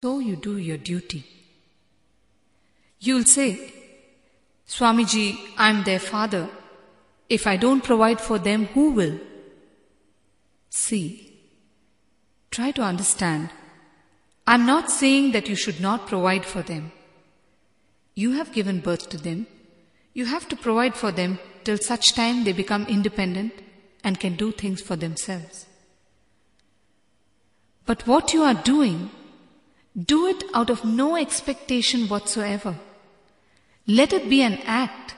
so you do your duty. You'll say, Swamiji, I'm their father. If I don't provide for them, who will? See, try to understand. I'm not saying that you should not provide for them. You have given birth to them. You have to provide for them till such time they become independent and can do things for themselves. But what you are doing, do it out of no expectation whatsoever. Let it be an act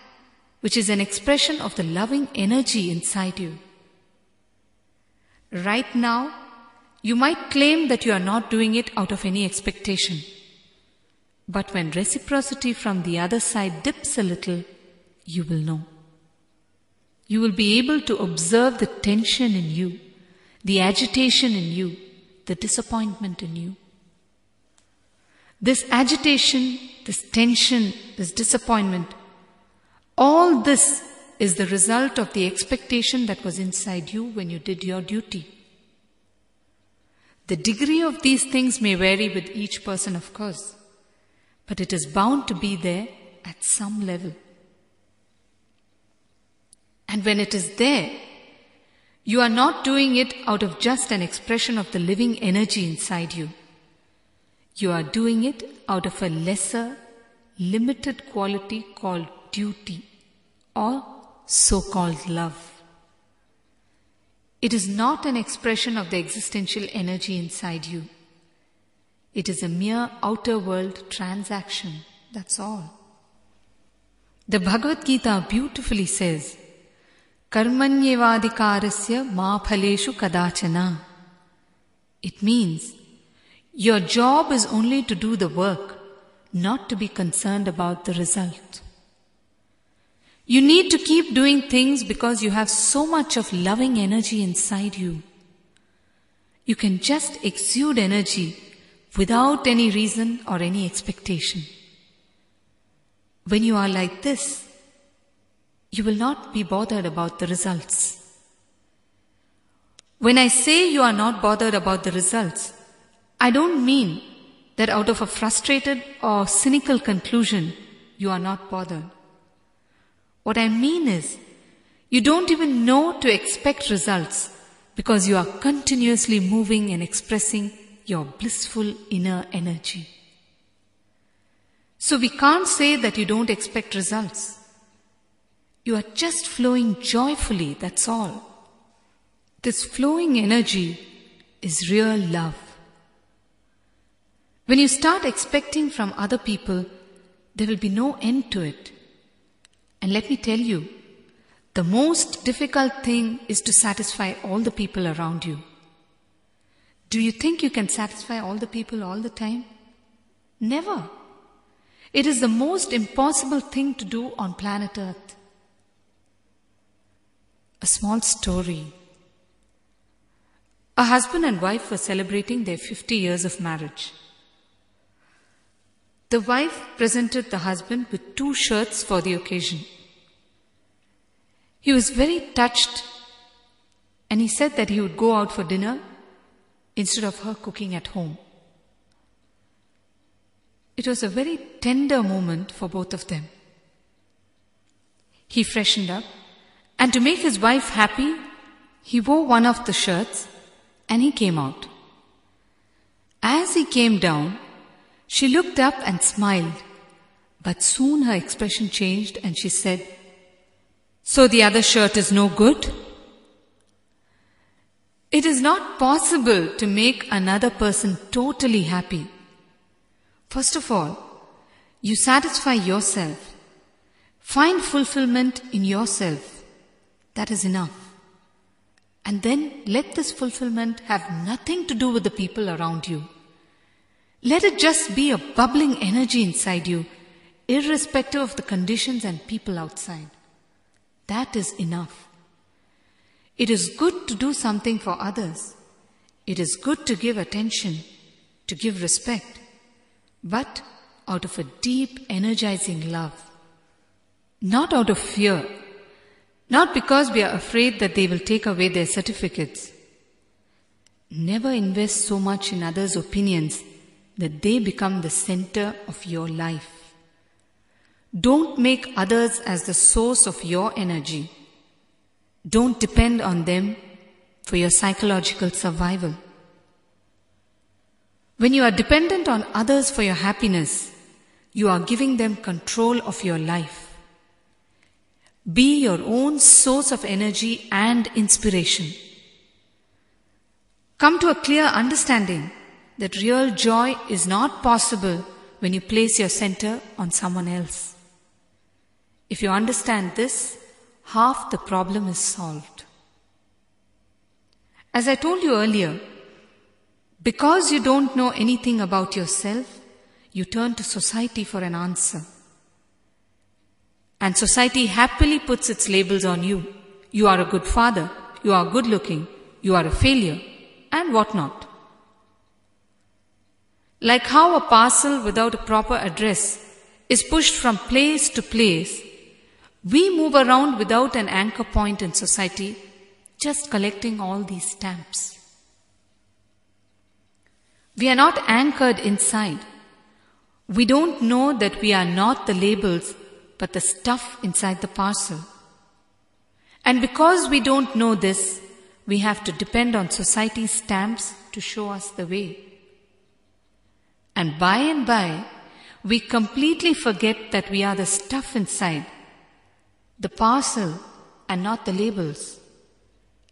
which is an expression of the loving energy inside you. Right now, you might claim that you are not doing it out of any expectation. But when reciprocity from the other side dips a little, you will know. You will be able to observe the tension in you, the agitation in you, the disappointment in you. This agitation, this tension, this disappointment, all this is the result of the expectation that was inside you when you did your duty. The degree of these things may vary with each person, of course, but it is bound to be there at some level. And when it is there, you are not doing it out of just an expression of the living energy inside you. You are doing it out of a lesser, limited quality called duty or so-called love. It is not an expression of the existential energy inside you. It is a mere outer world transaction, that's all. The Bhagavad Gita beautifully says, Karmanyevadikarasya ma phaleshu kadachana. It means, your job is only to do the work, not to be concerned about the result. You need to keep doing things because you have so much of loving energy inside you. You can just exude energy without any reason or any expectation. When you are like this, you will not be bothered about the results. When I say you are not bothered about the results, I don't mean that out of a frustrated or cynical conclusion, you are not bothered. What I mean is, you don't even know to expect results because you are continuously moving and expressing your blissful inner energy. So we can't say that you don't expect results. You are just flowing joyfully, that's all. This flowing energy is real love. When you start expecting from other people, there will be no end to it. And let me tell you, the most difficult thing is to satisfy all the people around you. Do you think you can satisfy all the people all the time? Never. It is the most impossible thing to do on planet Earth. A small story. A husband and wife were celebrating their 50 years of marriage. The wife presented the husband with 2 shirts for the occasion. He was very touched and he said that he would go out for dinner instead of her cooking at home. It was a very tender moment for both of them. He freshened up, and to make his wife happy, he wore one of the shirts and he came out. As he came down, she looked up and smiled, but soon her expression changed and she said, "So the other shirt is no good?" It is not possible to make another person totally happy. First of all, you satisfy yourself. Find fulfillment in yourself. That is enough. And then let this fulfillment have nothing to do with the people around you. Let it just be a bubbling energy inside you, irrespective of the conditions and people outside. That is enough. It is good to do something for others. It is good to give attention, to give respect, but out of a deep, energizing love. Not out of fear, not because we are afraid that they will take away their certificates. Never invest so much in others' opinions that they become the center of your life. Don't make others as the source of your energy. Don't depend on them for your psychological survival. When you are dependent on others for your happiness, you are giving them control of your life. Be your own source of energy and inspiration. Come to a clear understanding that real joy is not possible when you place your center on someone else. If you understand this, half the problem is solved. As I told you earlier, because you don't know anything about yourself, you turn to society for an answer. And society happily puts its labels on you. You are a good father, you are good looking, you are a failure, and whatnot. Like how a parcel without a proper address is pushed from place to place, we move around without an anchor point in society, just collecting all these stamps. We are not anchored inside. We don't know that we are not the labels, but the stuff inside the parcel. And because we don't know this, we have to depend on society's stamps to show us the way. And by, we completely forget that we are the stuff inside, the parcel and not the labels.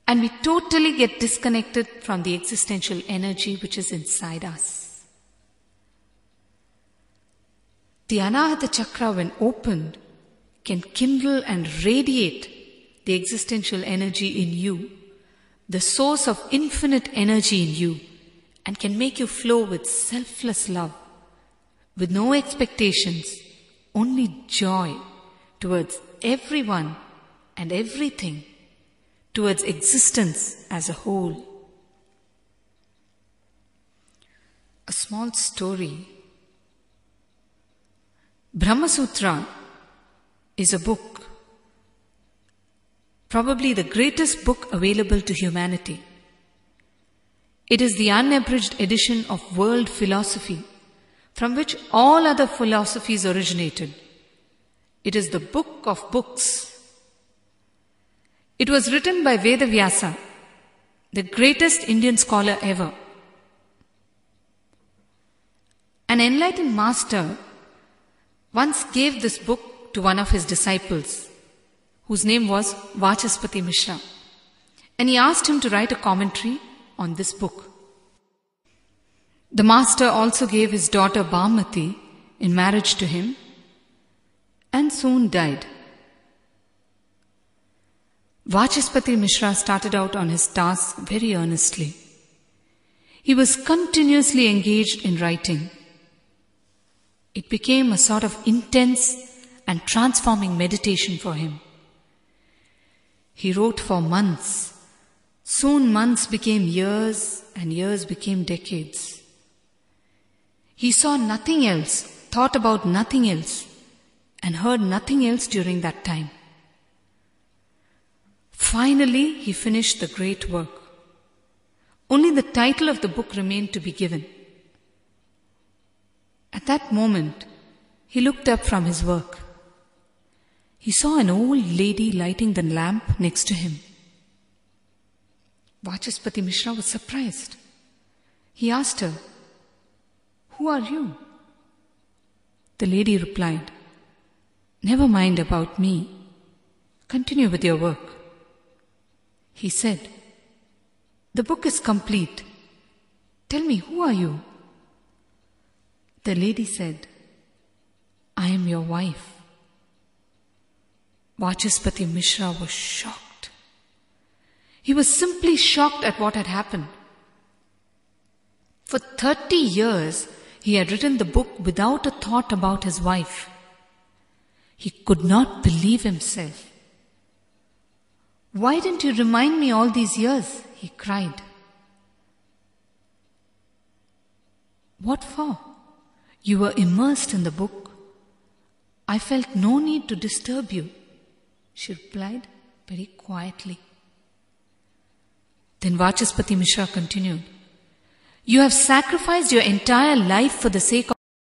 And we totally get disconnected from the existential energy which is inside us. The Anahata Chakra, when opened, can kindle and radiate the existential energy in you, the source of infinite energy in you, and can make you flow with selfless love, with no expectations, only joy towards everyone and everything, towards existence as a whole. A small story. Brahma Sutra is a book, probably the greatest book available to humanity. It is the unabridged edition of world philosophy, from which all other philosophies originated. It is the book of books. It was written by Vedavyasa, the greatest Indian scholar ever. An enlightened master once gave this book to one of his disciples, whose name was Vachaspati Mishra, and he asked him to write a commentary on this book. The master also gave his daughter Bhamati in marriage to him and soon died. Vachaspati Mishra started out on his task very earnestly. He was continuously engaged in writing. It became a sort of intense and transforming meditation for him. He wrote for months. Soon months became years and years became decades. He saw nothing else, thought about nothing else, and heard nothing else during that time. Finally, he finished the great work. Only the title of the book remained to be given. At that moment, he looked up from his work. He saw an old lady lighting the lamp next to him. Vachaspati Mishra was surprised. He asked her, "Who are you?" The lady replied, "Never mind about me. Continue with your work." He said, "The book is complete. Tell me, who are you?" The lady said, "I am your wife." Vachaspati Mishra was shocked. He was simply shocked at what had happened. For 30 years, he had written the book without a thought about his wife. He could not believe himself. "Why didn't you remind me all these years?" he cried. "What for? You were immersed in the book. I felt no need to disturb you," she replied very quietly. Then Vachaspati Mishra continued, You have sacrificed your entire life for the sake